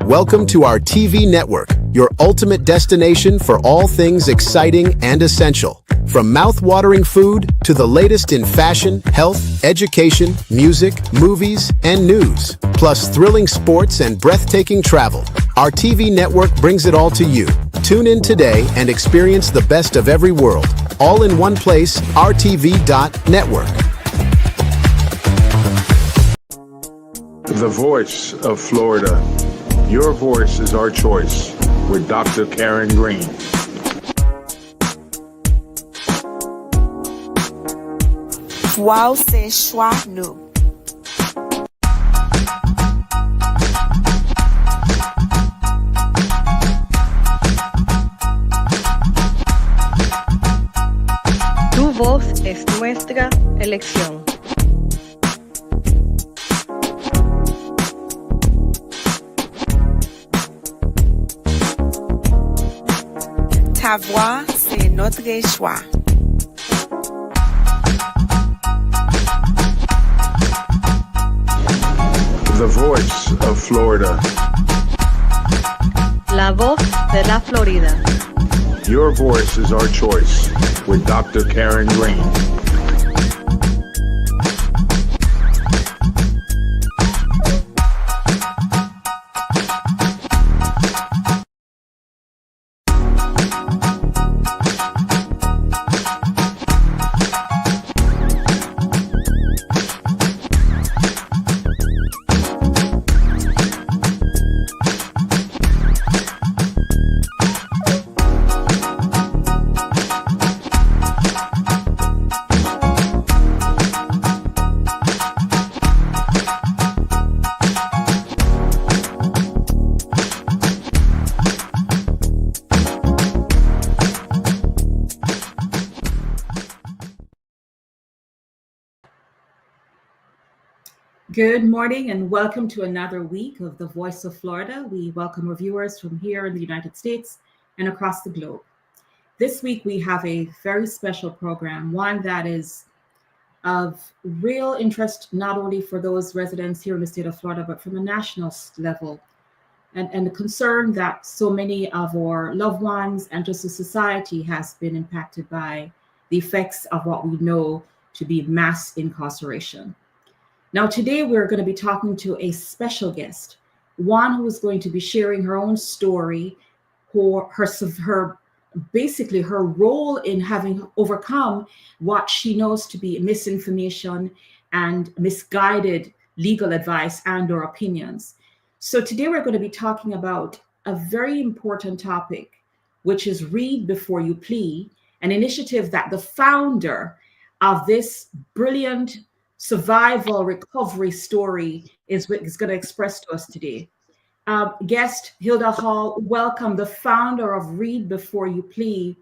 Welcome to our TV network, your ultimate destination for all things exciting and essential. From mouth-watering food to the latest in fashion, health, education, music, movies, and news, plus thrilling sports and breathtaking travel. Our TV network brings it all to you. Tune in today and experience the best of every world, all in one place, RTV.network. The voice of Florida. Your voice is our choice with Dr. Karen Green. Wow, c'est choix nous. Tu voz es nuestra elección. Ta voix, c'est notre choix. The voice of Florida. La voz de la Florida. Your voice is our choice with Dr. Karen Green. Good morning and welcome to another week of The Voice of Florida. We welcome our viewers from here in the United States and across the globe. This week we have a very special program, one that is of real interest not only for those residents here in the state of Florida, but from a national level. And the concern that so many of our loved ones and just the society has been impacted by the effects of what we know to be mass incarceration. Now, today we're going to be talking to a special guest, one who is going to be sharing her own story, basically her role in having overcome what she knows to be misinformation and misguided legal advice and or opinions. So today we're going to be talking about a very important topic, which is Read Before You Plea, an initiative that the founder of this brilliant survival recovery story is going to express to us today. Guest Hilda Hall, welcome, the founder of Read Before You Plea.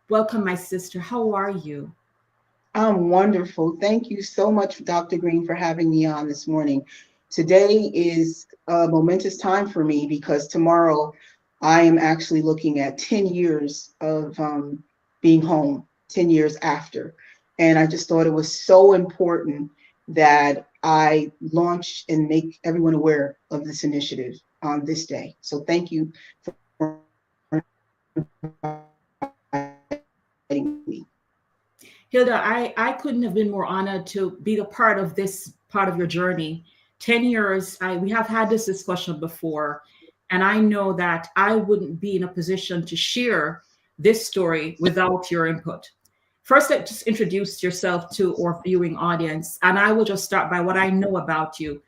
Welcome, my sister. How are you? I'm wonderful. Thank you so much, Dr. Green, for having me on this morning. Today is a momentous time for me because tomorrow I am actually looking at 10 years of being home, 10 years after. And I just thought it was so important that I launch and make everyone aware of this initiative on this day. So thank you for inviting me. Hilda, I couldn't have been more honored to be a part of this part of your journey. 10 years, we have had this discussion before, and I know that I wouldn't be in a position to share this story without your input. First, let's just introduce yourself to our viewing audience, and I will just start by what I know about you.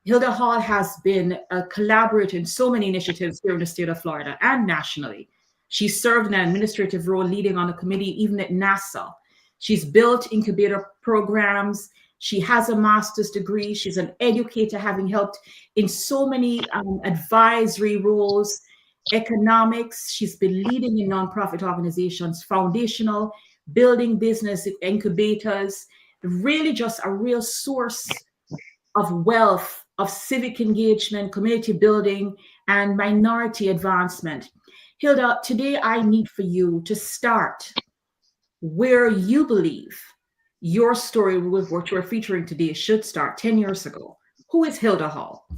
Hilda Hall has been a collaborator in so many initiatives here in the state of Florida and nationally. She served in an administrative role leading on a committee even at NASA. She's built incubator programs. She has a master's degree. She's an educator, having helped in so many advisory roles, economics. She's been leading in nonprofit organizations, foundational, building business incubators, really just a real source of wealth, of civic engagement, community building, and minority advancement. Hilda, today I need for you to start where you believe your story with what you're featuring today should start 10 years ago. Who is Hilda Hall?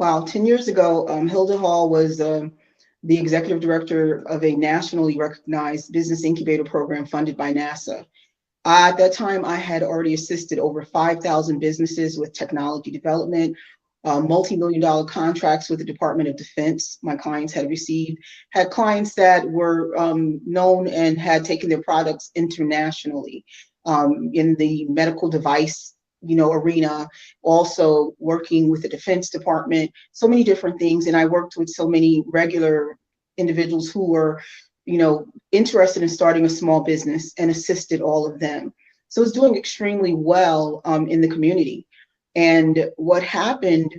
Wow, 10 years ago, Hilda Hall was the executive director of a nationally recognized business incubator program funded by NASA. At that time, I had already assisted over 5,000 businesses with technology development, multi-million-dollar contracts with the Department of Defense. My clients had clients that were known and had taken their products internationally in the medical device, arena, also working with the Defense Department, so many different things. And I worked with so many regular individuals who were interested in starting a small business and assisted all of them. So it's doing extremely well in the community. And what happened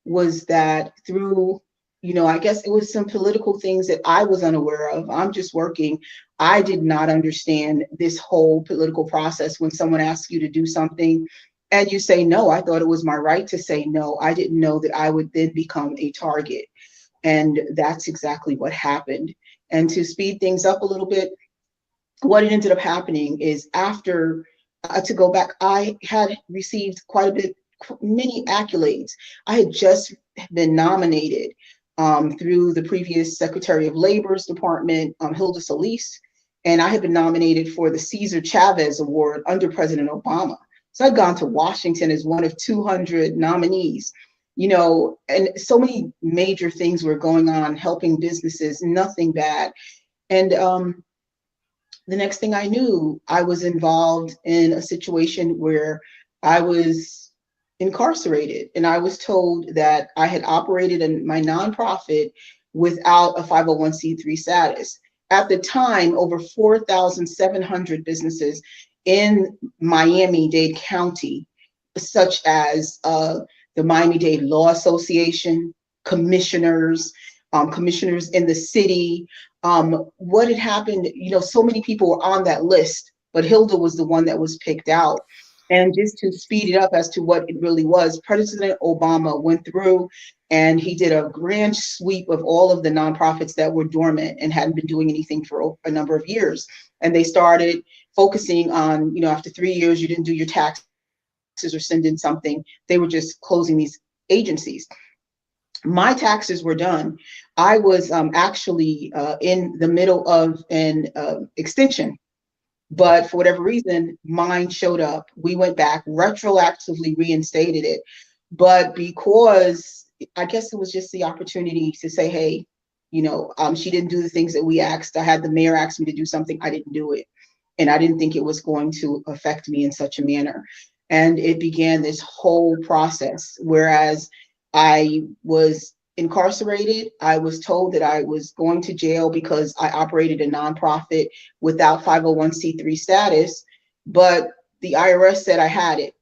was that through, I guess it was some political things that I was unaware of. I'm just working. I did not understand this whole political process. When someone asks you to do something and you say no, I thought it was my right to say no. I didn't know that I would then become a target. And that's exactly what happened. And to speed things up a little bit, what ended up happening is after, to go back, I had received quite a bit, many accolades. I had just been nominated through the previous Secretary of Labor's department, Hilda Solis, and I had been nominated for the Cesar Chavez Award under President Obama. So I'd gone to Washington as one of 200 nominees. And so many major things were going on, helping businesses, nothing bad. And the next thing I knew, I was involved in a situation where I was incarcerated. And I was told that I had operated in my nonprofit without a 501c3 status. At the time, over 4,700 businesses in Miami-Dade County, such as the Miami-Dade Law Association, commissioners in the city. What had happened, so many people were on that list, but Hilda was the one that was picked out. And just to speed it up as to what it really was, President Obama went through and he did a grand sweep of all of the nonprofits that were dormant and hadn't been doing anything for a number of years. And they started focusing on, after 3 years, you didn't do your taxes or send in something, they were just closing these agencies. My taxes were done. I was actually in the middle of an extension, but for whatever reason, mine showed up. We went back, retroactively reinstated it. But because I guess it was just the opportunity to say, hey, she didn't do the things that we asked. I had the mayor ask me to do something. I didn't do it. And I didn't think it was going to affect me in such a manner. And it began this whole process. Whereas I was incarcerated, I was told that I was going to jail because I operated a nonprofit without 501c3 status, but the IRS said I had it.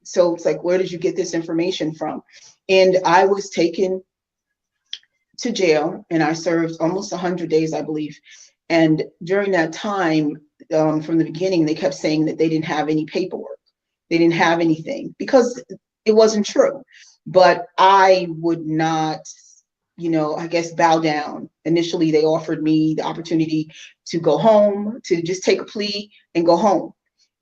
So it's like, where did you get this information from? And I was taken to jail and I served almost 100 days, I believe. And during that time, from the beginning, they kept saying that they didn't have any paperwork. They didn't have anything because it wasn't true. But I would not, I guess, bow down. Initially, they offered me the opportunity to go home, to just take a plea and go home.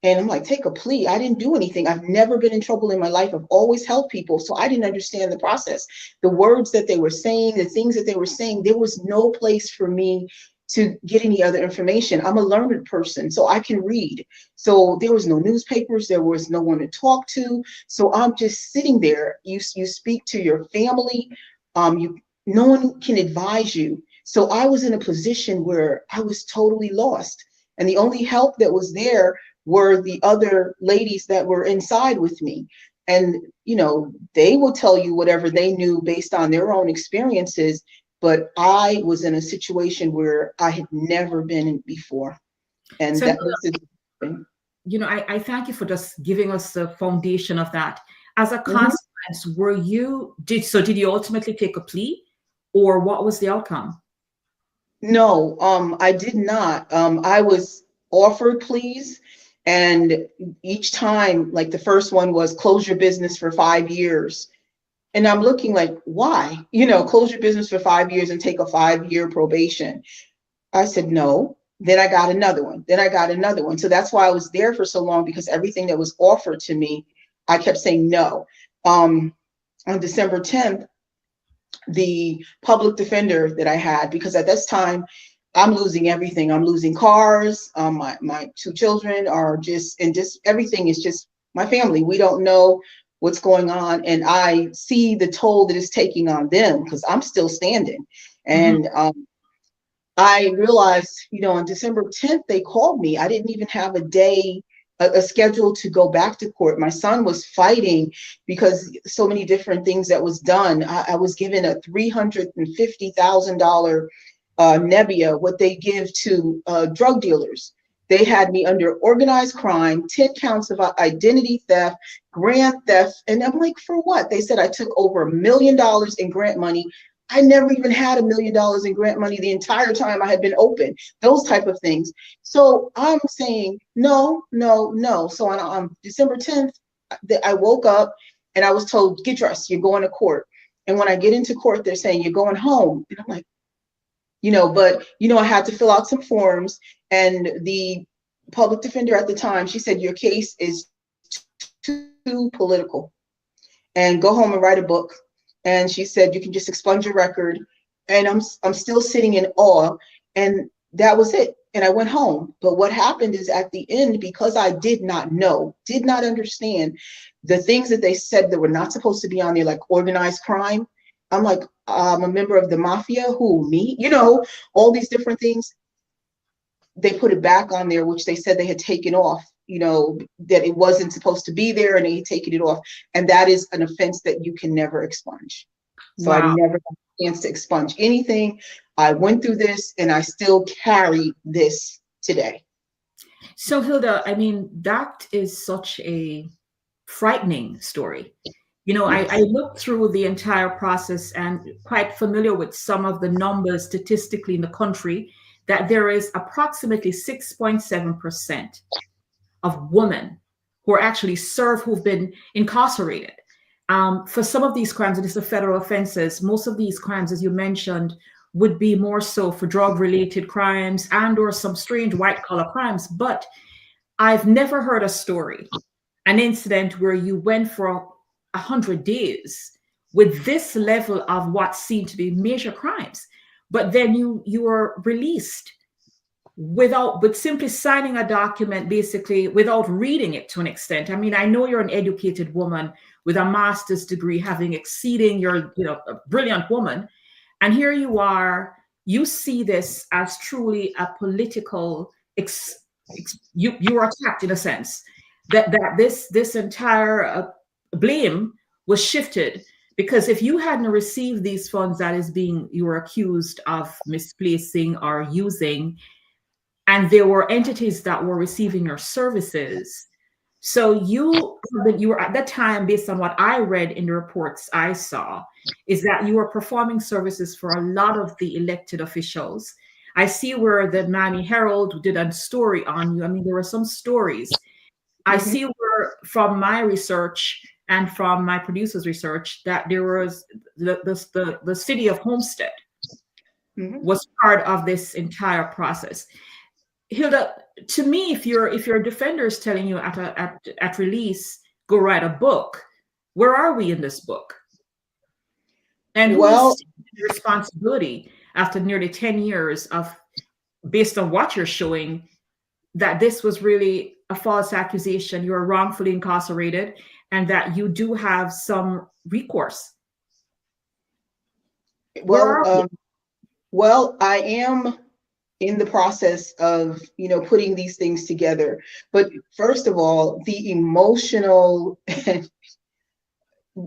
And I'm like, take a plea? I didn't do anything. I've never been in trouble in my life. I've always helped people. So I didn't understand the process. The words that they were saying, the things that they were saying, there was no place for me to get any other information. I'm a learned person, so I can read. So there was no newspapers, there was no one to talk to. So I'm just sitting there. You speak to your family, no one can advise you. So I was in a position where I was totally lost. And the only help that was there were the other ladies that were inside with me. And, they will tell you whatever they knew based on their own experiences. But I was in a situation where I had never been in before. And so, that was I thank you for just giving us the foundation of that. As a consequence, did you ultimately take a plea, or what was the outcome? No, I did not. I was offered pleas, and each time, like the first one was close your business for 5 years. And I'm looking like, why? Close your business for 5 years and take a 5-year probation. I said, no. Then I got another one. Then I got another one. So that's why I was there for so long, because everything that was offered to me, I kept saying no. On December 10th, the public defender that I had, because at this time I'm losing everything. I'm losing cars. My two children are just, and just everything is just my family. We don't know what's going on. And I see the toll that it's taking on them because I'm still standing. And I realized, you know, on December 10th, they called me. I didn't even have a day, a schedule to go back to court. My son was fighting because so many different things that was done. I was given a $350,000 Nebbia, what they give to drug dealers. They had me under organized crime, 10 counts of identity theft, grant theft. And I'm like, for what? They said I took over $1 million in grant money. I never even had $1 million in grant money the entire time I had been open, those type of things. So I'm saying, no, no, no. So on December 10th, I woke up and I was told, get dressed, you're going to court. And when I get into court, they're saying, you're going home. And I'm like, you know, but, you know, I had to fill out some forms, and the public defender at the time, she said, your case is too political, and go home and write a book. And she said, you can just expunge your record. And I'm still sitting in awe. And that was it. And I went home. But what happened is at the end, because I did not know, did not understand the things that they said that were not supposed to be on there, like organized crime. I'm like, I'm a member of the mafia. Who, me? You know, all these different things. They put it back on there, which they said they had taken off, you know, that it wasn't supposed to be there, and they had taken it off. And that is an offense that you can never expunge. So wow. I never got a chance to expunge anything. I went through this, and I still carry this today. So Hilda, I mean, that is such a frightening story. You know, I looked through the entire process and quite familiar with some of the numbers statistically in the country, that there is approximately 6.7% of women who are actually served, who've been incarcerated for some of these crimes. And it's the federal offenses. Most of these crimes, as you mentioned, would be more so for drug-related crimes and or some strange white-collar crimes. But I've never heard a story, an incident where you went for 100 days with this level of what seemed to be major crimes, but then you were released but simply signing a document, basically without reading it to an extent. I mean, I know you're an educated woman with a master's degree, exceeding your, you know, a brilliant woman. And here you are, you see this as truly a political, you were attacked in a sense, that this entire blame was shifted, because if you hadn't received these funds that you were accused of misplacing or using, and there were entities that were receiving your services. So you were at that time, based on what I read in the reports I saw, is that you were performing services for a lot of the elected officials. I see where the Miami Herald did a story on you. I mean, there were some stories. I see where, from my research and from my producer's research, that there was the city of Homestead was part of this entire process. Hilda, to me, if your defender is telling you at release, go write a book, where are we in this book? And who is the responsibility after nearly 10 years of, based on what you're showing, that this was really a false accusation, you were wrongfully incarcerated, and that you do have some recourse? Well, I am in the process of, you know, putting these things together. But first of all, the emotional,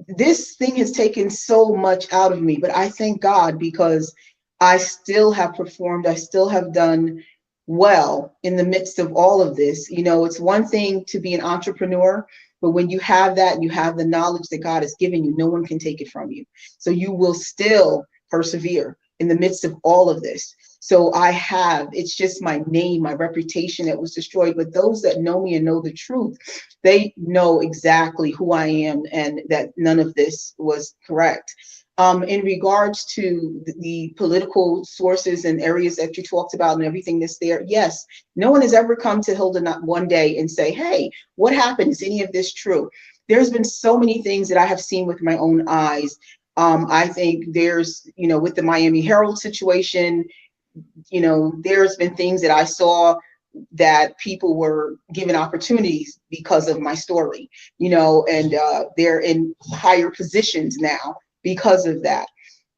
this thing has taken so much out of me, but I thank God, because I still have performed, I still have done well in the midst of all of this. You know, it's one thing to be an entrepreneur, but when you have that, you have the knowledge that God has given you, no one can take it from you. So you will still persevere in the midst of all of this. So it's just my name, my reputation that was destroyed. But those that know me and know the truth, they know exactly who I am and that none of this was correct. In regards to the political sources and areas that you talked about and everything that's there, yes, no one has ever come to Hilda not one day and say, hey, what happened? Is any of this true? There's been so many things that I have seen with my own eyes. I think there's, with the Miami Herald situation, there's been things that I saw that people were given opportunities because of my story, and they're in higher positions now because of that.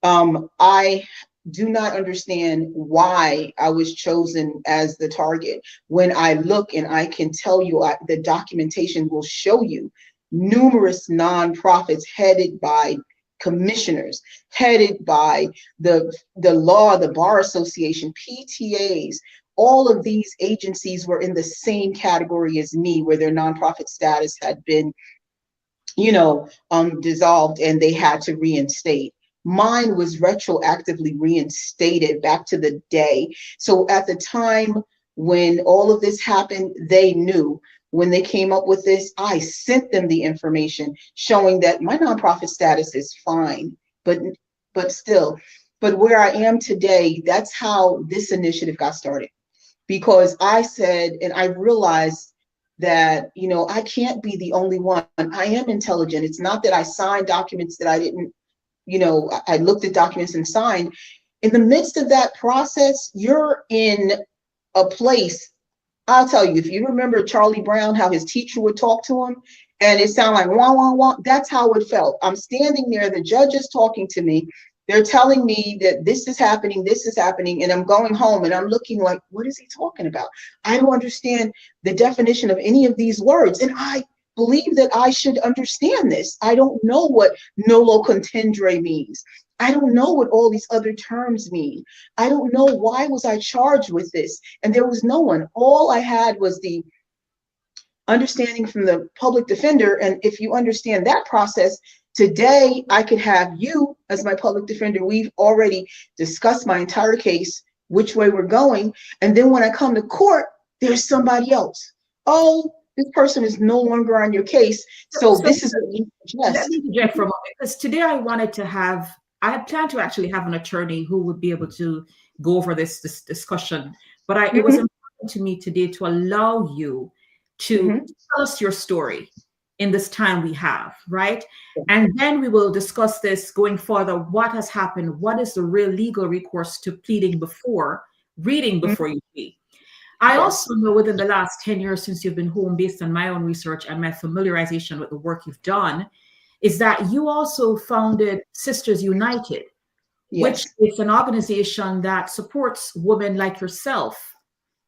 I do not understand why I was chosen as the target. When I look, and I can tell you, the documentation will show you numerous nonprofits headed by commissioners, headed by the law, the Bar Association, PTAs. All of these agencies were in the same category as me, where their nonprofit status had been, dissolved, and they had to reinstate. Mine was retroactively reinstated back to the day. So at the time when all of this happened, they knew. When they came up with this, I sent them the information showing that my nonprofit status is fine, but still. But where I am today, that's how this initiative got started. Because I said, and I realized that, I can't be the only one. I am intelligent. It's not that I signed documents that I didn't, I looked at documents and signed. In the midst of that process, you're in a place. I'll tell you, if you remember Charlie Brown, how his teacher would talk to him, and it sounded like wah, wah, wah, that's how it felt. I'm standing there, the judge is talking to me. They're telling me that this is happening, and I'm going home and I'm looking like, what is he talking about? I don't understand the definition of any of these words. And I believe that I should understand this. I don't know what nolo contendere means. I don't know what all these other terms mean. I don't know, why was I charged with this? And there was no one. All I had was the understanding from the public defender. And if you understand that process, today I could have you as my public defender. We've already discussed my entire case, which way we're going. And then when I come to court, there's somebody else. Oh, this person is no longer on your case. So this is what you suggest. Let me interject for a moment, because today I had planned to actually have an attorney who would be able to go over this discussion, but it was important to me today to allow you to tell us your story in this time we have, right? And then we will discuss this going further. What has happened? What is the real legal recourse to pleading before, reading before you plead? I also know within the last 10 years since you've been home, based on my own research and my familiarization with the work you've done, is that you also founded Sisters United, which is an organization that supports women like yourself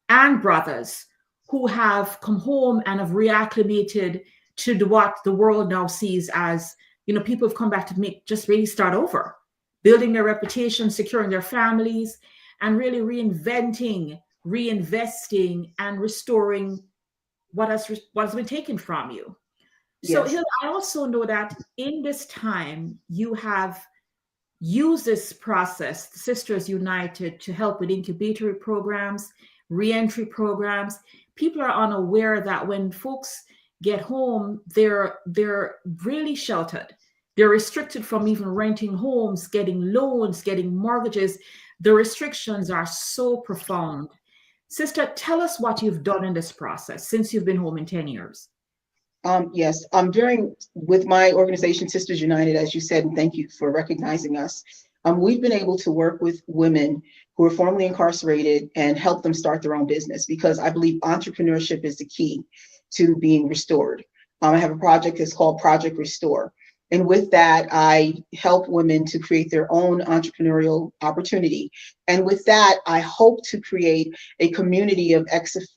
and brothers who have come home and have reacclimated to what the world now sees as, people have come back to just really start over, building their reputation, securing their families, and really reinventing, reinvesting, and restoring what has been taken from you. So Hilda, I also know that in this time, you have used this process, Sisters United, to help with incubatory programs, reentry programs. People are unaware that when folks get home, they're really sheltered. They're restricted from even renting homes, getting loans, getting mortgages. The restrictions are so profound. Sister, tell us what you've done in this process since you've been home in 10 years. Yes, with my organization, Sisters United, as you said, and thank you for recognizing us. We've been able to work with women who are formerly incarcerated and help them start their own business, because I believe entrepreneurship is the key to being restored. I have a project that's called Project Restore. And with that, I help women to create their own entrepreneurial opportunity. And with that, I hope to create a community of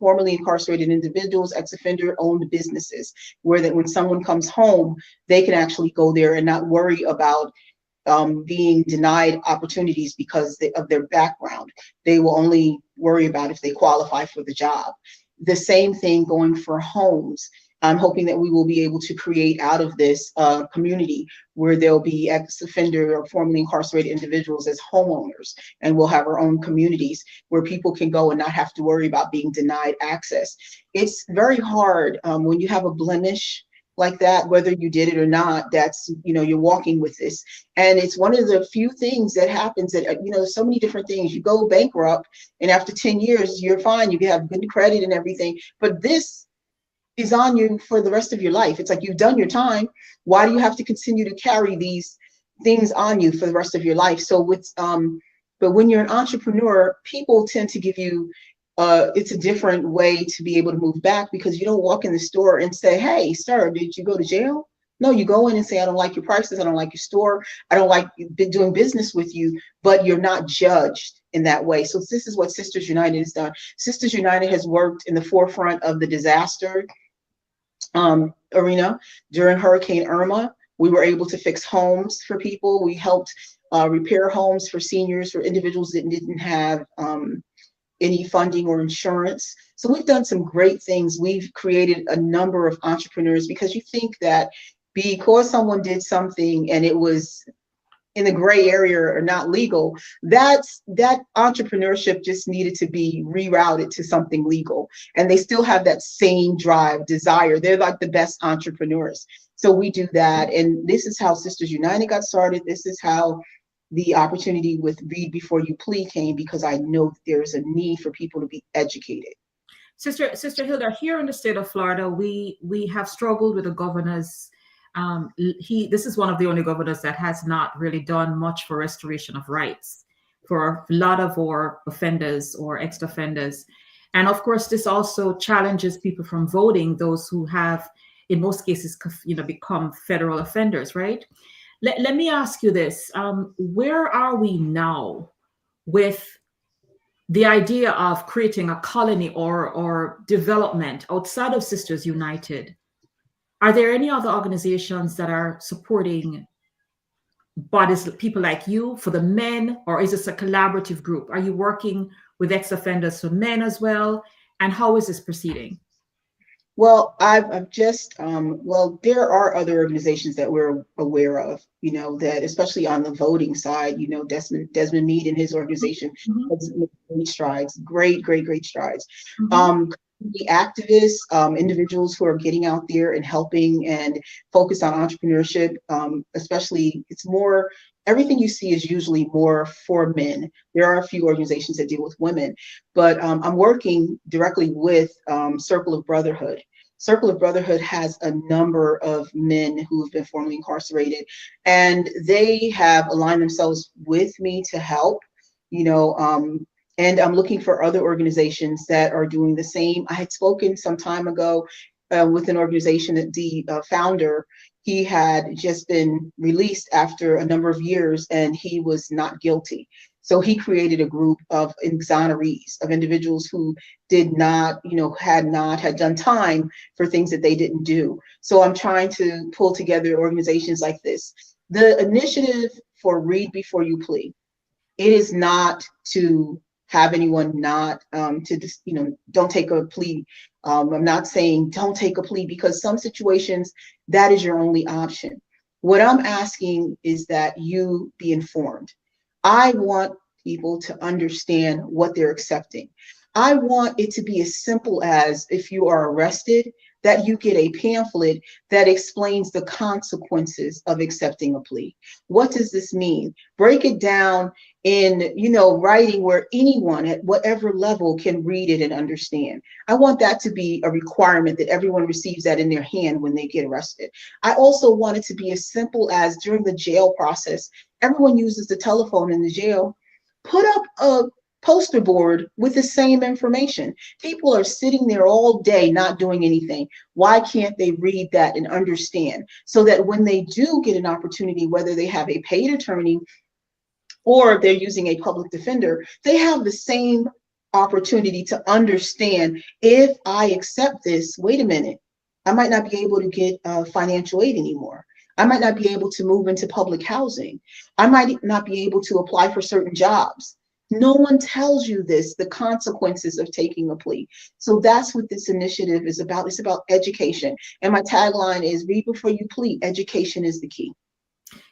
formerly incarcerated individuals, ex-offender owned businesses, where that when someone comes home, they can actually go there and not worry about being denied opportunities because of their background. They will only worry about if they qualify for the job. The same thing going for homes. I'm hoping that we will be able to create out of this community where there'll be ex-offender or formerly incarcerated individuals as homeowners, and we'll have our own communities where people can go and not have to worry about being denied access. It's very hard when you have a blemish like that, whether you did it or not, that's, you're walking with this. And it's one of the few things that happens that, so many different things. You go bankrupt and after 10 years, you're fine. You can have good credit and everything. But this is on you for the rest of your life. It's like, you've done your time. Why do you have to continue to carry these things on you for the rest of your life. So but when you're an entrepreneur, people tend to give you, it's a different way to be able to move back, because you don't walk in the store and say, hey, sir, did you go to jail? No, you go in and say, I don't like your prices, I don't like your store, I don't like doing business with you, but you're not judged in that way. So this is what Sisters United has done. Sisters United has worked in the forefront of the disaster arena. During Hurricane Irma, we were able to fix homes for people. We helped repair homes for seniors, for individuals that didn't have any funding or insurance. So we've done some great things. We've created a number of entrepreneurs, because you think that because someone did something and it was in the gray area or not legal, that entrepreneurship just needed to be rerouted to something legal. And they still have that same drive, desire. They're like the best entrepreneurs. So we do that. And this is how Sisters United got started. This is how the opportunity with Read Before You Plead came, because I know there's a need for people to be educated. Sister Hilda, here in the state of Florida, we have struggled with the governors. This is one of the only governors that has not really done much for restoration of rights for a lot of our offenders or ex-offenders. And of course, this also challenges people from voting, those who have, in most cases, become federal offenders, right? Let me ask you this. Where are we now with the idea of creating a colony or development outside of Sisters United? Are there any other organizations that are supporting bodies, people like you, for the men, or is this a collaborative group? Are you working with ex-offenders for men as well? And how is this proceeding? Well, I've just, there are other organizations that we're aware of, that especially on the voting side, Desmond Meade and his organization has made great strides, great strides. The activists, individuals who are getting out there and helping and focus on entrepreneurship, especially, it's more, everything you see is usually more for men. There are a few organizations that deal with women, but I'm working directly with Circle of Brotherhood. Circle of Brotherhood has a number of men who have been formerly incarcerated, and they have aligned themselves with me to help, and I'm looking for other organizations that are doing the same. I had spoken some time ago with an organization that the founder, he had just been released after a number of years and he was not guilty. So he created a group of exonerees, of individuals who did not, had done time for things that they didn't do. So I'm trying to pull together organizations like this. The initiative for Read Before You Plead, it is not to have anyone not don't take a plea. I'm not saying don't take a plea, because some situations that is your only option. What I'm asking is that you be informed. I want people to understand what they're accepting. I want it to be as simple as, if you are arrested, that you get a pamphlet that explains the consequences of accepting a plea. What does this mean? Break it down in, writing where anyone at whatever level can read it and understand. I want that to be a requirement, that everyone receives that in their hand when they get arrested. I also want it to be as simple as, during the jail process, everyone uses the telephone in the jail. Put up a poster board with the same information. People are sitting there all day not doing anything. Why can't they read that and understand, so that when they do get an opportunity, whether they have a paid attorney or they're using a public defender, they have the same opportunity to understand, if I accept this, wait a minute, I might not be able to get financial aid anymore. I might not be able to move into public housing. I might not be able to apply for certain jobs. No one tells you this, the consequences of taking a plea. So that's what this initiative is about. It's about education. And my tagline is, Read Before You Plead, education is the key.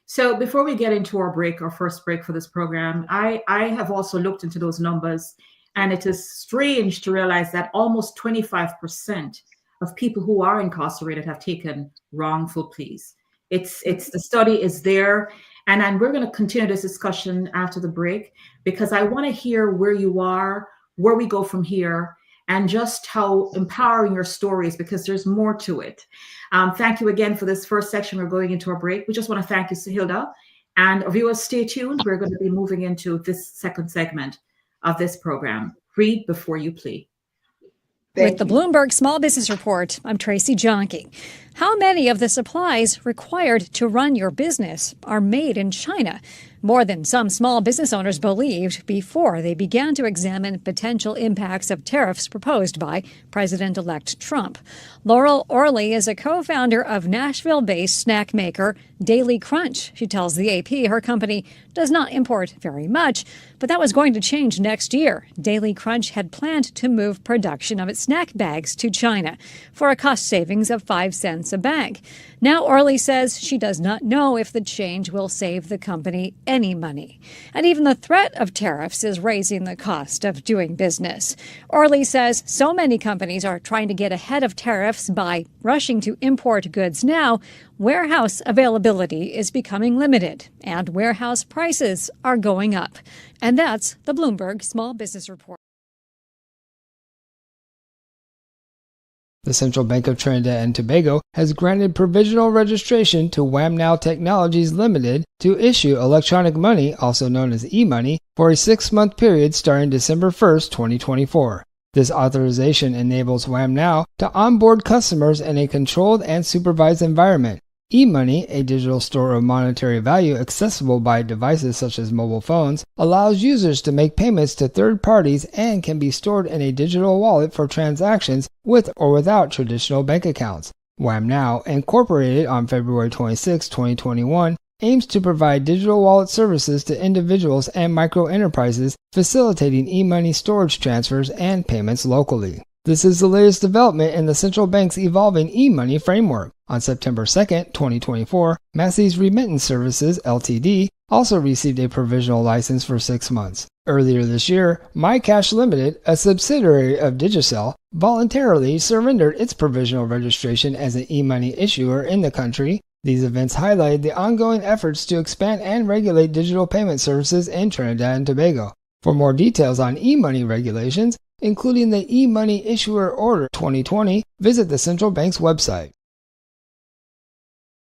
So before we get into our first break for this program, I have also looked into those numbers, and it is strange to realize that almost 25% of people who are incarcerated have taken wrongful pleas. The study is there. And we're going to continue this discussion after the break, because I want to hear where you are, where we go from here, and just how empowering your story is, because there's more to it. Thank you again for this first section. We're going into our break. We just want to thank you, Hilda, And viewers, stay tuned. We're going to be moving into this second segment of this program. Read before you play. With the Bloomberg Small Business Report, I'm Tracy Jonke. How many of the supplies required to run your business are made in China? More than some small business owners believed before they began to examine potential impacts of tariffs proposed by President-elect Trump. Laurel Orley is a co-founder of Nashville-based snack maker Daily Crunch. She tells the AP her company does not import very much, but that was going to change next year. Daily Crunch had planned to move production of its snack bags to China for a cost savings of 5 cents a bag. Now Orley says she does not know if the change will save the company any money. And even the threat of tariffs is raising the cost of doing business. Orley says so many companies are trying to get ahead of tariffs by rushing to import goods now, warehouse availability is becoming limited and warehouse prices are going up. And that's the Bloomberg Small Business Report. The Central Bank of Trinidad and Tobago has granted provisional registration to WhamNow Technologies Limited to issue electronic money, also known as e-money, for a 6-month period starting December 1, 2024. This authorization enables WhamNow to onboard customers in a controlled and supervised environment. E-money, a digital store of monetary value accessible by devices such as mobile phones, allows users to make payments to third parties and can be stored in a digital wallet for transactions with or without traditional bank accounts. WhamNow, incorporated on February 26, 2021, aims to provide digital wallet services to individuals and micro-enterprises, facilitating e-money storage transfers and payments locally. This is the latest development in the central bank's evolving e-money framework. On September 2, 2024, Massey's Remittance Services, Ltd., also received a provisional license for 6 months. Earlier this year, MyCash Limited, a subsidiary of Digicel, voluntarily surrendered its provisional registration as an e-money issuer in the country. These events highlighted the ongoing efforts to expand and regulate digital payment services in Trinidad and Tobago. For more details on e-money regulations, including the e-money issuer order 2020, visit the central bank's website.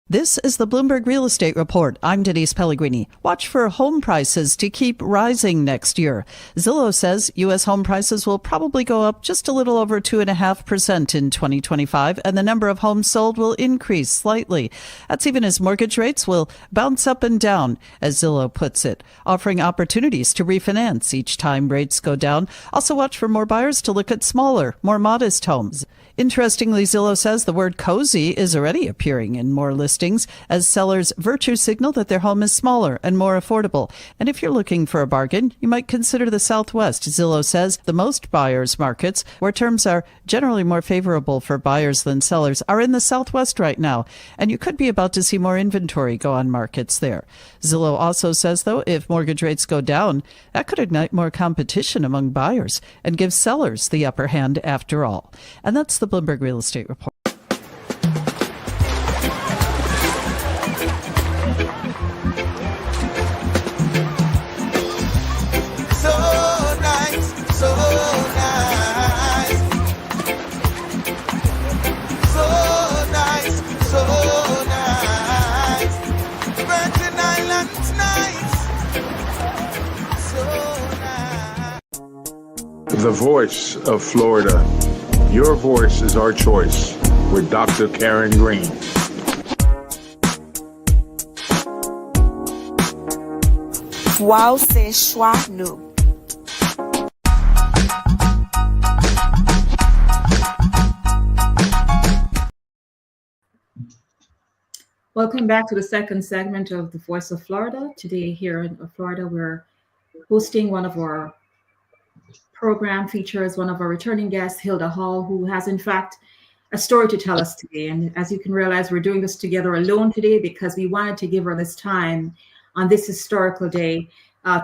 This is the Bloomberg Real Estate Report. I'm Denise Pellegrini. Watch for home prices to keep rising next year. Zillow says U.S. home prices will probably go up just a little over 2.5% in 2025, and the number of homes sold will increase slightly. That's even as mortgage rates will bounce up and down, as Zillow puts it, offering opportunities to refinance each time rates go down. Also watch for more buyers to look at smaller, more modest homes. Interestingly, Zillow says the word cozy is already appearing in more listings as sellers virtue signal that their home is smaller and more affordable. And if you're looking for a bargain, you might consider the Southwest. Zillow says the most buyers' markets, where terms are generally more favorable for buyers than sellers, are in the Southwest right now. And you could be about to see more inventory go on markets there. Zillow also says, though, if mortgage rates go down, that could ignite more competition among buyers and give sellers the upper hand after all. And that's the Bloomberg Real Estate Report. The voice of Florida. Your voice is our choice with Dr. Karen Green. Wow, c'est choix nous. Welcome back to the second segment of The Voice of Florida. Today here in Florida, we're hosting one of our program features one of our returning guests, Hilda Hall, who has in fact a story to tell us today. And as you can realize, we're doing this together alone today because we wanted to give her this time on this historical day.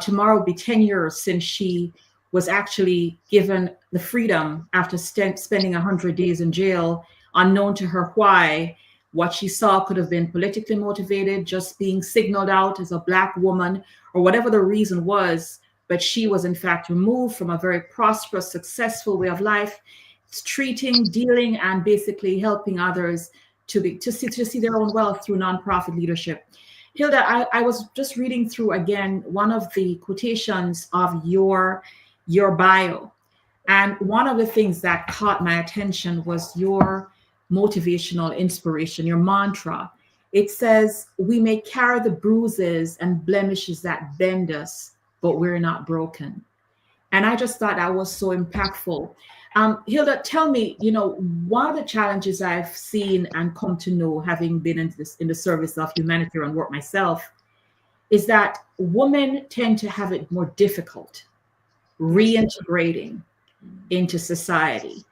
Tomorrow will be 10 years since she was actually given the freedom after spending 100 days in jail, unknown to her why. What she saw could have been politically motivated, just being signaled out as a Black woman, or whatever the reason was. But she was in fact removed from a very prosperous, successful way of life, treating, dealing, and basically helping others to see their own wealth through nonprofit leadership. Hilda, I was just reading through again one of the quotations of your bio. And one of the things that caught my attention was your motivational inspiration, your mantra. It says, "We may carry the bruises and blemishes that bend us, but we're not broken." And I just thought that was so impactful. Hilda, tell me, one of the challenges I've seen and come to know, having been in the service of humanitarian work myself, is that women tend to have it more difficult reintegrating into society.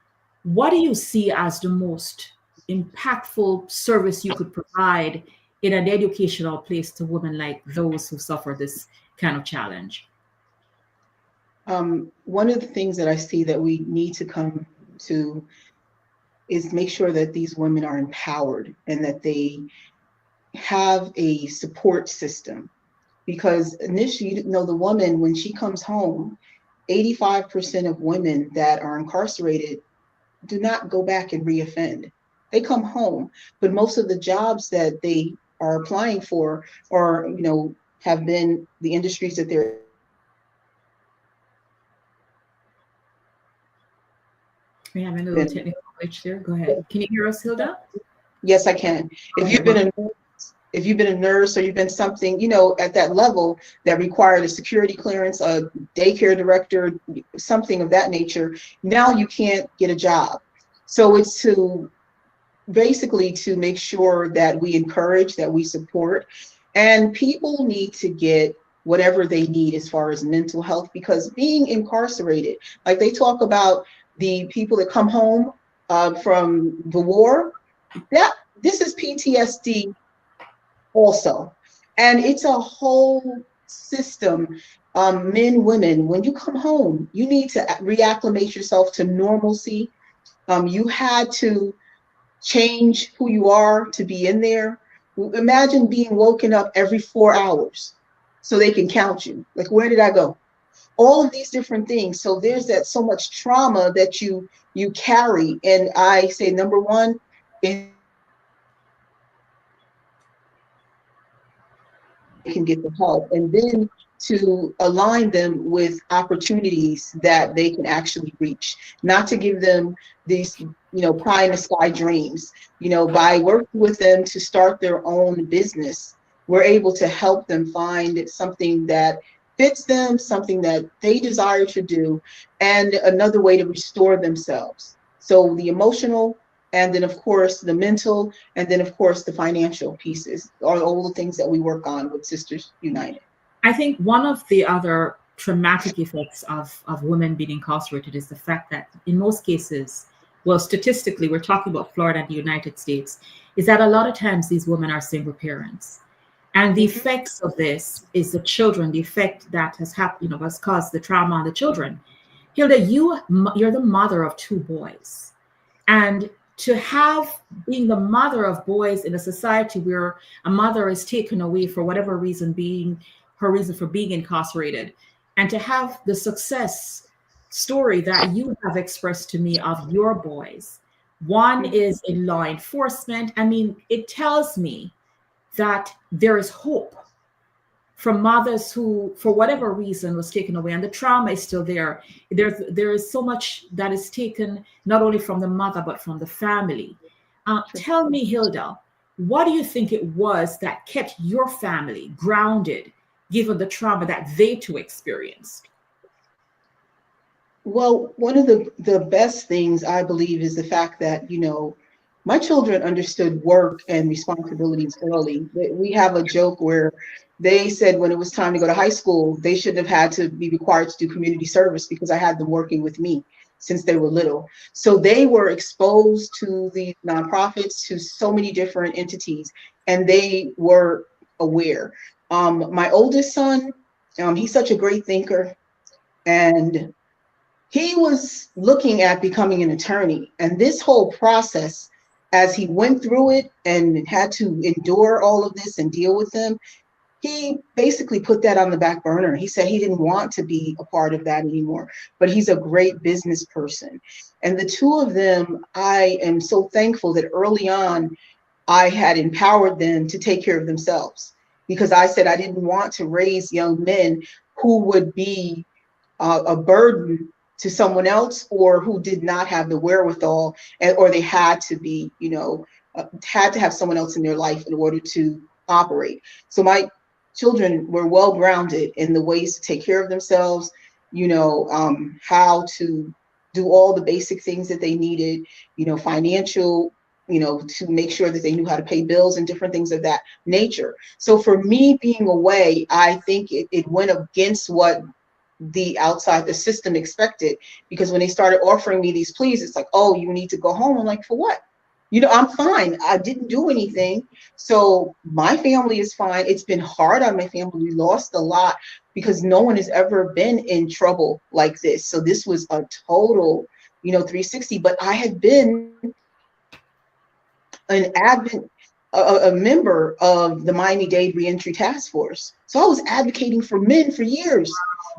What do you see as the most impactful service you could provide in an educational place to women like those who suffer this kind of challenge? One of the things that I see that we need to come to is make sure that these women are empowered and that they have a support system. Because initially, the woman, when she comes home, 85% of women that are incarcerated do not go back and reoffend. They come home, but most of the jobs that they are applying for are, have been the industries that they're. We have a little technical glitch there. Go ahead. Can you hear us, Hilda? Yes, I can. If you've been a nurse or you've been something, at that level that required a security clearance, a daycare director, something of that nature, now you can't get a job. So it's to basically to make sure that we encourage, that we support, and people need to get whatever they need as far as mental health, because being incarcerated, like they talk about the people that come home from the war, this is PTSD also. And it's a whole system, men, women. When you come home, you need to reacclimate yourself to normalcy. You had to change who you are to be in there. Imagine being woken up every 4 hours so they can count you. Like, where did I go? All of these different things. So there's that so much trauma that you carry. And I say, number one, it can get the help, and then to align them with opportunities that they can actually reach, not to give them these, pie in the sky dreams. By working with them to start their own business, we're able to help them find something that fits them, something that they desire to do, and another way to restore themselves. So the emotional, and then of course the mental, and then of course the financial pieces are all the things that we work on with Sisters United. I think one of the other traumatic effects of women being incarcerated is the fact that in most cases, well, statistically, we're talking about Florida and the United States, is that a lot of times these women are single parents. And the effects of this is the children, the effect that has happened, has caused the trauma on the children. Hilda, you're the mother of 2 boys. And to have being the mother of boys in a society where a mother is taken away for whatever reason, being her reason for being incarcerated, and to have the success story that you have expressed to me of your boys. One is in law enforcement. I mean, it tells me that there is hope for mothers who, for whatever reason, was taken away, and the trauma is still there. There is so much that is taken not only from the mother, but from the family. Tell me, Hilda, what do you think it was that kept your family grounded, given the trauma that they too experienced? Well, one of the best things I believe is the fact that, my children understood work and responsibilities early. We have a joke where they said when it was time to go to high school, they shouldn't have had to be required to do community service because I had them working with me since they were little. So they were exposed to the nonprofits, to so many different entities, and they were aware. My oldest son, he's such a great thinker, and he was looking at becoming an attorney. And this whole process, as he went through it and had to endure all of this and deal with them, he basically put that on the back burner. He said he didn't want to be a part of that anymore, but he's a great business person. And the 2 of them, I am so thankful that early on, I had empowered them to take care of themselves. because I said I didn't want to raise young men who would be a burden to someone else, or who did not have the wherewithal, or they had to be, had to have someone else in their life in order to operate. So my children were well grounded in the ways to take care of themselves, how to do all the basic things that they needed, financial, to make sure that they knew how to pay bills and different things of that nature. So for me being away, I think it went against what the system expected, because when they started offering me these pleas, it's like, oh, you need to go home. I'm like, for what? I'm fine. I didn't do anything. So my family is fine. It's been hard on my family. We lost a lot because no one has ever been in trouble like this. So this was a total, 360. But I had been a member of the Miami-Dade Reentry Task Force. So I was advocating for men for years.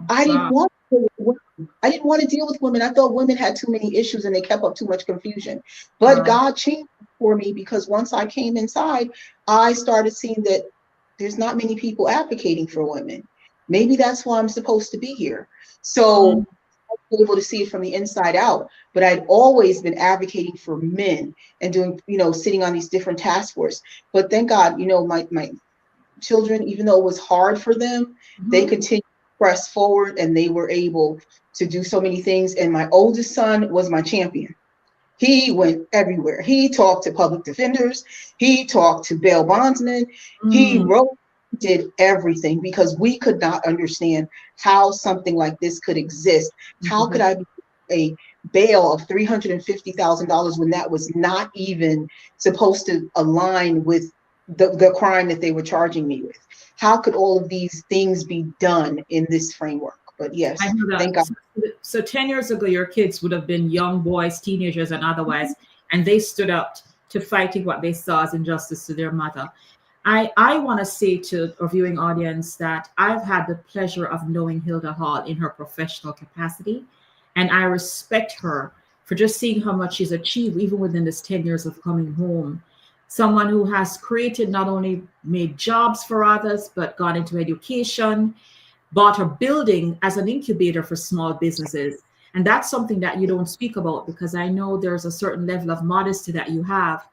I didn't want to deal with women. I thought women had too many issues and they kept up too much confusion. But God changed for me, because once I came inside, I started seeing that there's not many people advocating for women. Maybe that's why I'm supposed to be here. So I was able to see it from the inside out. But I'd always been advocating for men and doing, sitting on these different task forces. But thank God, my children, even though it was hard for them, they continued to press forward, and they were able to do so many things. And my oldest son was my champion. He went everywhere. He talked to public defenders. He talked to bail bondsmen. He did everything, because we could not understand how something like this could exist. How could I be a bail of $350,000 when that was not even supposed to align with the crime that they were charging me with? How could all of these things be done in this framework? But yes, thank God. So 10 years ago, your kids would have been young boys, teenagers, and otherwise, and they stood up to fighting what they saw as injustice to their mother. I want to say to our viewing audience that I've had the pleasure of knowing Hilda Hall in her professional capacity, and I respect her for just seeing how much she's achieved, even within this 10 years of coming home. Someone who has created, not only made jobs for others, but gone into education, bought a building as an incubator for small businesses. And that's something that you don't speak about, because I know there's a certain level of modesty that you have.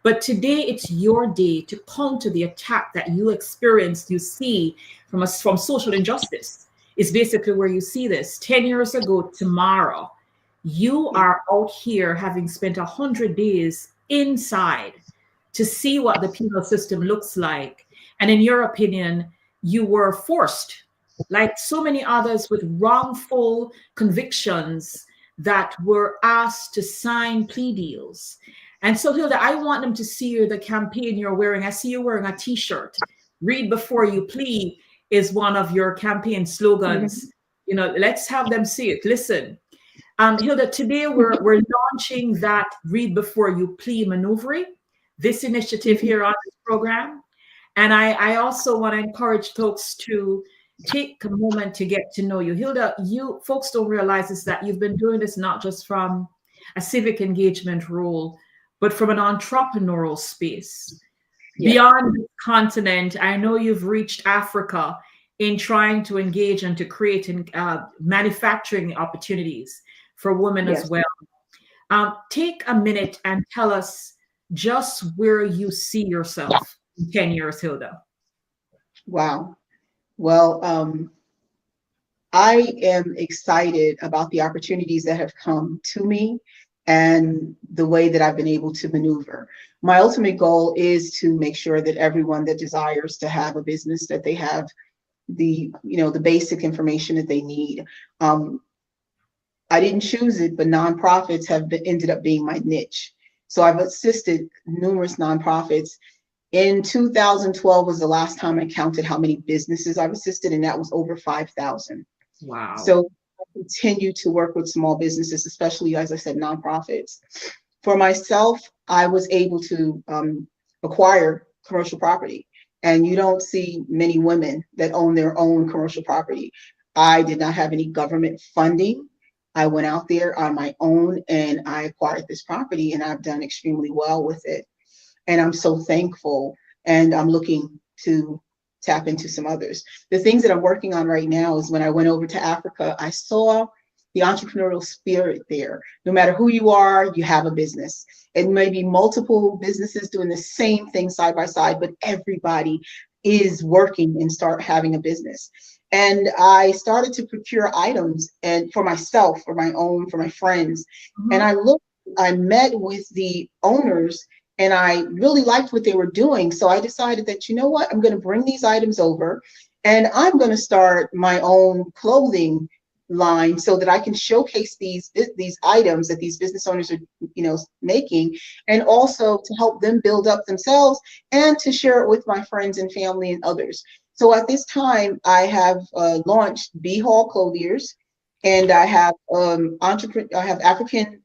But today it's your day to counter the attack that you experienced, you see from social injustice. Is basically where you see this. 10 years ago tomorrow, you are out here having spent 100 days inside to see what the penal system looks like. And in your opinion, you were forced, like so many others with wrongful convictions, that were asked to sign plea deals. And so, Hilda, I want them to see the campaign you're wearing. I see you wearing a T-shirt. Read before you plead is one of your campaign slogans. Let's have them see it. Listen, Hilda, today we're launching that Read Before You Plead maneuver, this initiative here on this program. And I also want to encourage folks to take a moment to get to know you. Hilda, you folks don't realize is that you've been doing this not just from a civic engagement role, but from an entrepreneurial space. Yes. Beyond the continent, I know you've reached Africa in trying to engage and to create manufacturing opportunities for women as well. Take a minute and tell us just where you see yourself in 10 years, Hilda. Wow. Well, I am excited about the opportunities that have come to me and the way that I've been able to maneuver. My ultimate goal is to make sure that everyone that desires to have a business, that they have the basic information that they need. I didn't choose it, but nonprofits have ended up being my niche. So I've assisted numerous nonprofits. In 2012 was the last time I counted how many businesses I've assisted, and that was over 5,000. Wow. So I continue to work with small businesses, especially, as I said, nonprofits. For myself, I was able to acquire commercial property, and you don't see many women that own their own commercial property. I did not have any government funding. I went out there on my own and I acquired this property, and I've done extremely well with it. And I'm so thankful, and I'm looking to tap into some others. The things that I'm working on right now is when I went over to Africa, I saw the entrepreneurial spirit there. No matter who you are, you have a business. It may be multiple businesses doing the same thing side by side, but everybody is working and start having a business. And I started to procure items and for myself, for my friends. And I met with the owners and I really liked what they were doing. So I decided that, you know what, I'm going to bring these items over and I'm going to start my own clothing line so that I can showcase these items that these business owners are, making, and also to help them build up themselves and to share it with my friends and family and others. So at this time, I have launched B Hall Clothiers, and I have African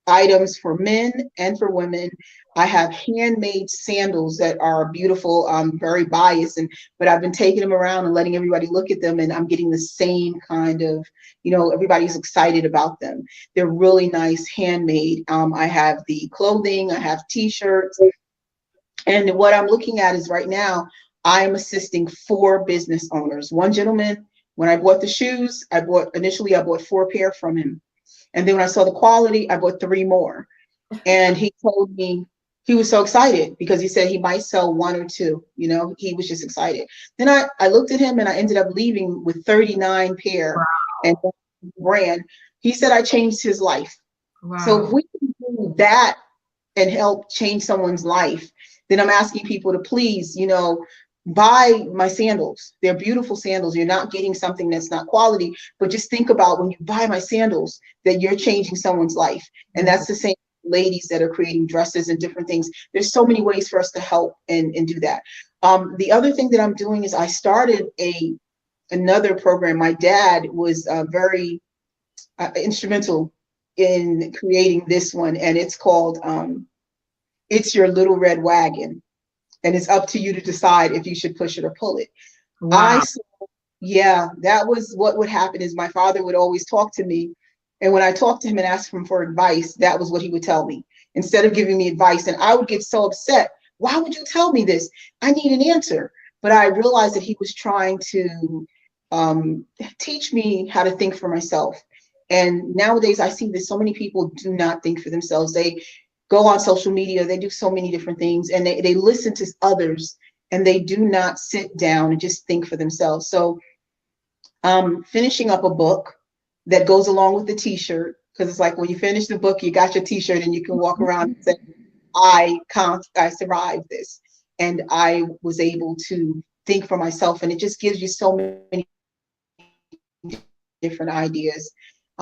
items for men and for women. I have handmade sandals that are beautiful. I'm very biased, but I've been taking them around and letting everybody look at them, and I'm getting the same kind of, everybody's excited about them. They're really nice, handmade. I have the clothing, I have t-shirts, and what I'm looking at is right now, I am assisting 4 business owners. One gentleman, when I bought the shoes, I bought 4 pair from him. And then when I saw the quality, I bought 3 more. And he told me he was so excited because he said he might sell 1 or 2, he was just excited. Then I looked at him and I ended up leaving with 39 pair. Wow. And brand. He said I changed his life. Wow. So if we can do that and help change someone's life, then I'm asking people to please, buy my sandals. They're beautiful sandals. You're not getting something that's not quality, but just think about when you buy my sandals that you're changing someone's life. And that's the same ladies that are creating dresses and different things. There's so many ways for us to help and do that. The other thing that I'm doing is I started another program. My dad was very instrumental in creating this one, and it's called It's Your Little Red Wagon. And it's up to you to decide if you should push it or pull it. Wow. That was what would happen is my father would always talk to me. And when I talked to him and asked him for advice, that was what he would tell me instead of giving me advice. And I would get so upset. Why would you tell me this? I need an answer. But I realized that he was trying to teach me how to think for myself. And nowadays I see that so many people do not think for themselves. They go on social media, they do so many different things, and they listen to others, and they do not sit down and just think for themselves. So I'm finishing up a book that goes along with the t-shirt, because it's like when you finish the book, you got your t-shirt and you can walk around and say, I survived this. And I was able to think for myself, and it just gives you so many different ideas.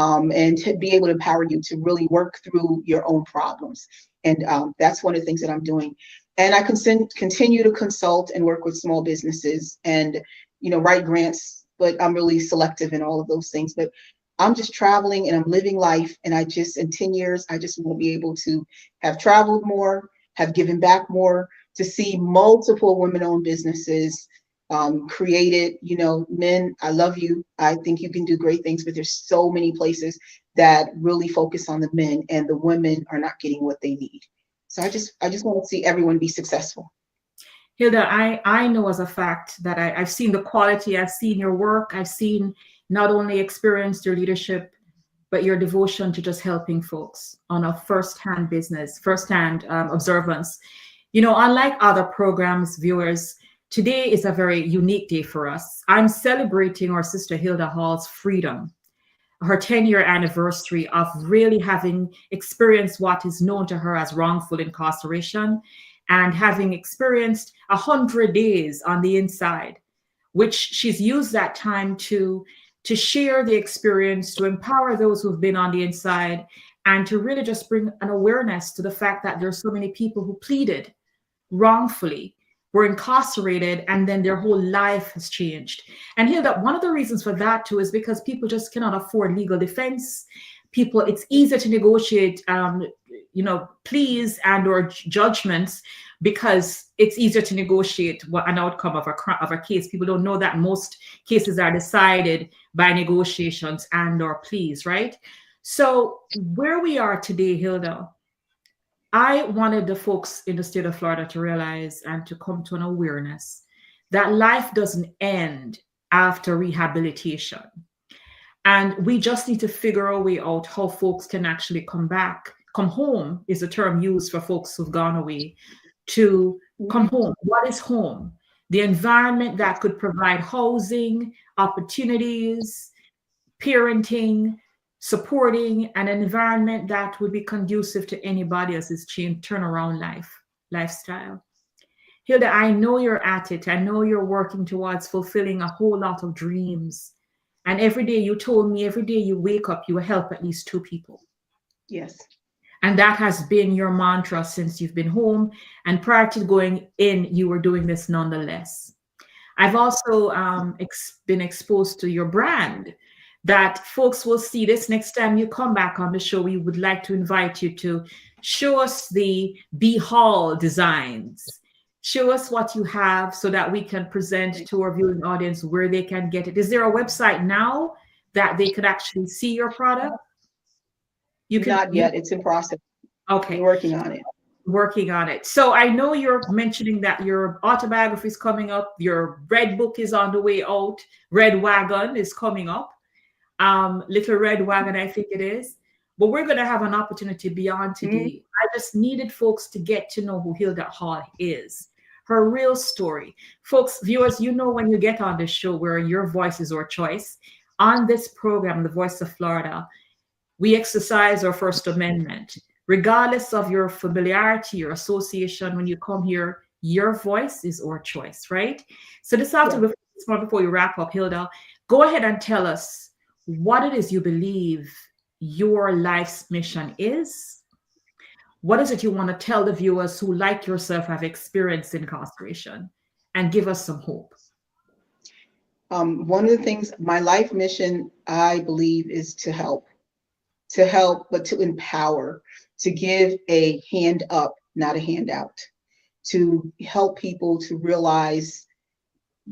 And to be able to empower you to really work through your own problems. And that's one of the things that I'm doing. And I can continue to consult and work with small businesses and, write grants, but I'm really selective in all of those things. But I'm just traveling and I'm living life. And in 10 years, I just want to be able to have traveled more, have given back more, to see multiple women-owned businesses created. Men, I love you. I think you can do great things, but there's so many places that really focus on the men, and the women are not getting what they need. So I just want to see everyone be successful. Hilda, I know as a fact that I've seen the quality, I've seen your work, I've seen not only experienced your leadership, but your devotion to just helping folks on a firsthand observance. Unlike other programs, viewers, today is a very unique day for us. I'm celebrating our sister Hilda Hall's freedom, her 10-year anniversary of really having experienced what is known to her as wrongful incarceration, and having experienced 100 days on the inside, which she's used that time to share the experience, to empower those who've been on the inside, and to really just bring an awareness to the fact that there's so many people who pleaded wrongfully, were incarcerated, and then their whole life has changed. And here, that one of the reasons for that too is because people just cannot afford legal defense. It's easier to negotiate, pleas and or judgments, because it's easier to negotiate an outcome of a case. People don't know that most cases are decided by negotiations and or pleas, right? So where we are today, Hilda, I wanted the folks in the state of Florida to realize and to come to an awareness that life doesn't end after rehabilitation. And we just need to figure a way out how folks can actually come back. Come home is a term used for folks who've gone away, to come home. What is home? The environment that could provide housing, opportunities, parenting, supporting, an environment that would be conducive to anybody else's turnaround lifestyle. Hilda, I know you're at it. I know you're working towards fulfilling a whole lot of dreams. And every day you told me, every day you wake up, you help at least 2 people. Yes. And that has been your mantra since you've been home. And prior to going in, you were doing this nonetheless. I've also been exposed to your brand, that folks will see this next time you come back on the show. We would like to invite you to show us the B Hall designs. Show us what you have so that we can present to our viewing audience where they can get it. Is there a website now that they could actually see your product? Not yet. It's in process. Okay. We're working on it. Working on it. So I know you're mentioning that your autobiography is coming up. Your Red Book is on the way out. Red Wagon is coming up. Little Red Wagon, I think it is. But we're going to have an opportunity beyond today. I just needed folks to get to know who Hilda Hall is, her real story. Folks, viewers, you know when you get on this show where your voice is our choice. On this program, The Voice of Florida, we exercise our First Amendment. Regardless of your familiarity or association, when you come here, your voice is our choice, right? So this afternoon, before you wrap up, Hilda, go ahead and tell us what it is you believe your life's mission is. What is it you want to tell the viewers who, like yourself, have experienced incarceration, and give us some hope? One of the things, my life mission, I believe, is to help, but to empower, to give a hand up, not a handout, to help people to realize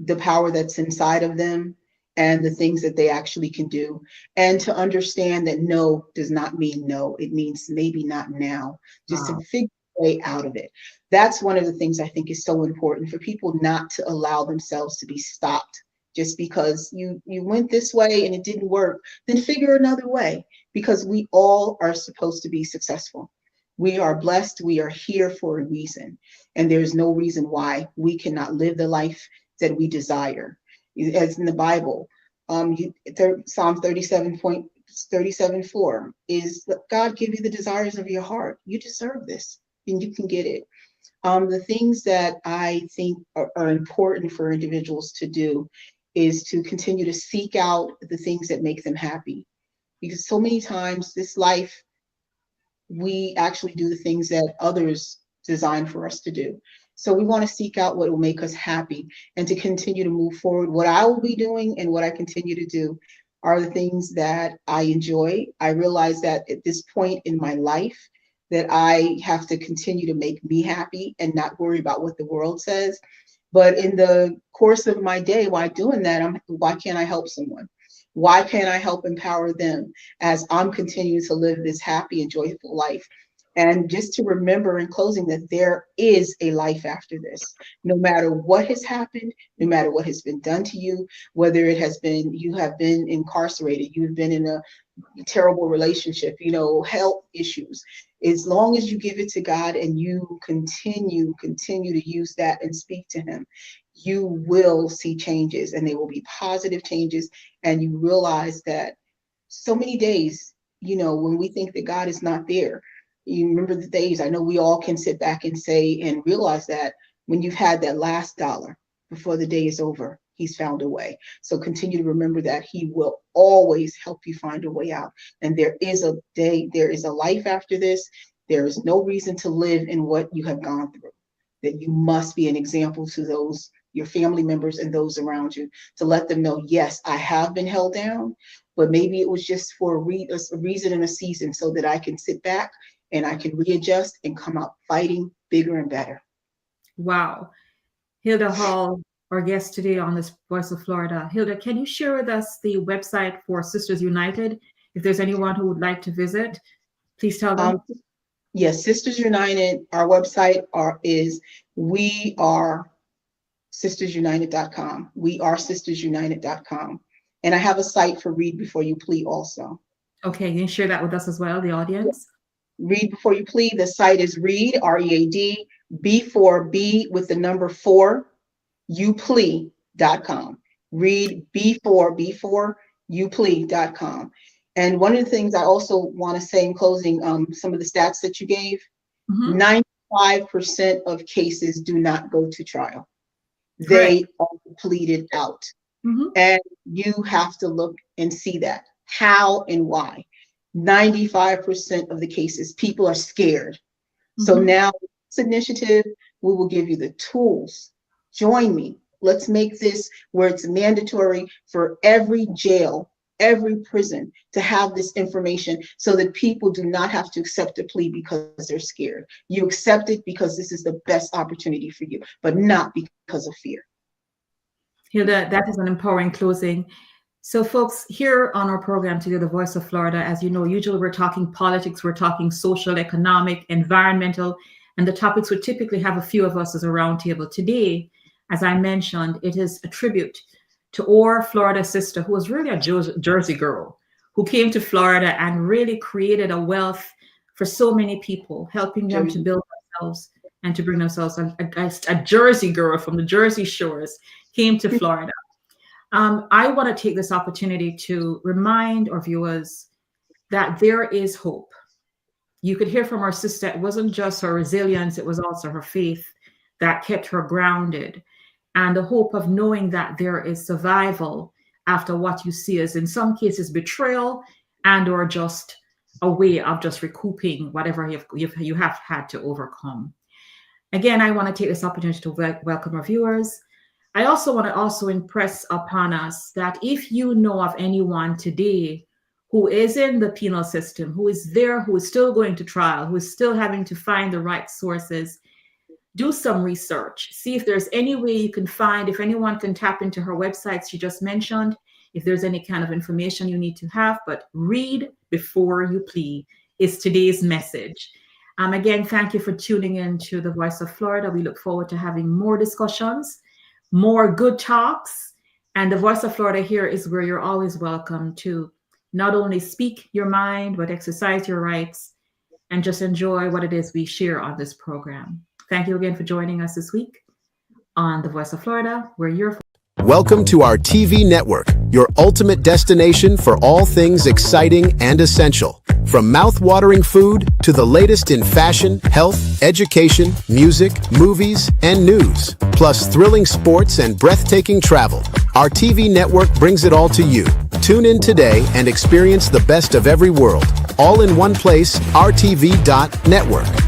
the power that's inside of them and the things that they actually can do, and to understand that no does not mean no. It means maybe not now, just to figure a way out of it. That's one of the things I think is so important for people, not to allow themselves to be stopped just because you went this way and it didn't work. Then figure another way, because we all are supposed to be successful. We are blessed. We are here for a reason, and there's no reason why we cannot live the life that we desire. As in the Bible, Psalm 37:4 is, let God give you the desires of your heart. You deserve this, and you can get it. The things that I think are important for individuals to do is to continue to seek out the things that make them happy. Because so many times this life, we actually do the things that others design for us to do. So we want to seek out what will make us happy and to continue to move forward. What I will be doing and what I continue to do are the things that I enjoy. I realize that at this point in my life that I have to continue to make me happy and not worry about what the world says. But in the course of my day, while doing that, why can't I help someone? Why can't I help empower them as I'm continuing to live this happy and joyful life? And just to remember in closing that there is a life after this, no matter what has happened, no matter what has been done to you, whether it has been, you have been incarcerated, you've been in a terrible relationship, health issues. As long as you give it to God and you continue to use that and speak to him, you will see changes, and they will be positive changes. And you realize that so many days, when we think that God is not there, you remember the days, I know we all can sit back and say and realize that when you've had that last dollar before the day is over, he's found a way. So continue to remember that he will always help you find a way out. And there is a day, there is a life after this. There is no reason to live in what you have gone through, that you must be an example to those, your family members and those around you, to let them know, yes, I have been held down, but maybe it was just for a reason and a season so that I can sit back and I can readjust and come out fighting bigger and better. Wow. Hilda Hall, our guest today on this Voice of Florida. Hilda, can you share with us the website for Sisters United? If there's anyone who would like to visit, please tell them. Yes, Sisters United, our website is We Are sistersunited.com. We are sistersunited.com. And I have a site for Read Before You Plead also. Okay, you can share that with us as well, the audience. Read Before You Plead. The site is read, R-E-A-D, B4B with the number 4, youplead.com. Read B4, youplead.com. And one of the things I also want to say in closing, some of the stats that you gave, 95% of cases do not go to trial. They are pleaded out. And you have to look and see that. How and why. 95% of the cases, people are scared. So now this initiative, we will give you the tools. Join me. Let's make this where it's mandatory for every jail, every prison to have this information so that people do not have to accept a plea because they're scared. You accept it because this is the best opportunity for you, but not because of fear. Hilda, that is an empowering closing. So folks, here on our program today, The Voice of Florida, as you know, usually we're talking politics, we're talking social, economic, environmental, and the topics would typically have a few of us as a roundtable. Today, as I mentioned, it is a tribute to our Florida sister who was really a Jersey girl who came to Florida and really created a wealth for so many people, helping them to build themselves and to bring themselves. A Jersey girl from the Jersey shores came to Florida. I want to take this opportunity to remind our viewers that there is hope. You could hear from our sister, it wasn't just her resilience, it was also her faith that kept her grounded, and the hope of knowing that there is survival after what you see as, in some cases, betrayal and or just a way of just recouping whatever you have had to overcome. Again, I want to take this opportunity to welcome our viewers. I also want to impress upon us that if you know of anyone today who is in the penal system, who is there, who is still going to trial, who is still having to find the right sources, do some research. See if there's any way you can find, if anyone can tap into her website she just mentioned, if there's any kind of information you need to have. But read before you plead is today's message. Again, thank you for tuning in to The Voice of Florida. We look forward to having more discussions, more good talks. And The Voice of Florida here is where you're always welcome to not only speak your mind, but exercise your rights and just enjoy what it is we share on this program. Thank you again for joining us this week on The Voice of Florida, where you're. Welcome to our TV network, your ultimate destination for all things exciting and essential. From mouth-watering food to the latest in fashion, health, education, music, movies, and news, plus thrilling sports and breathtaking travel. Our TV network brings it all to you. Tune in today and experience the best of every world, all in one place, RTV.network.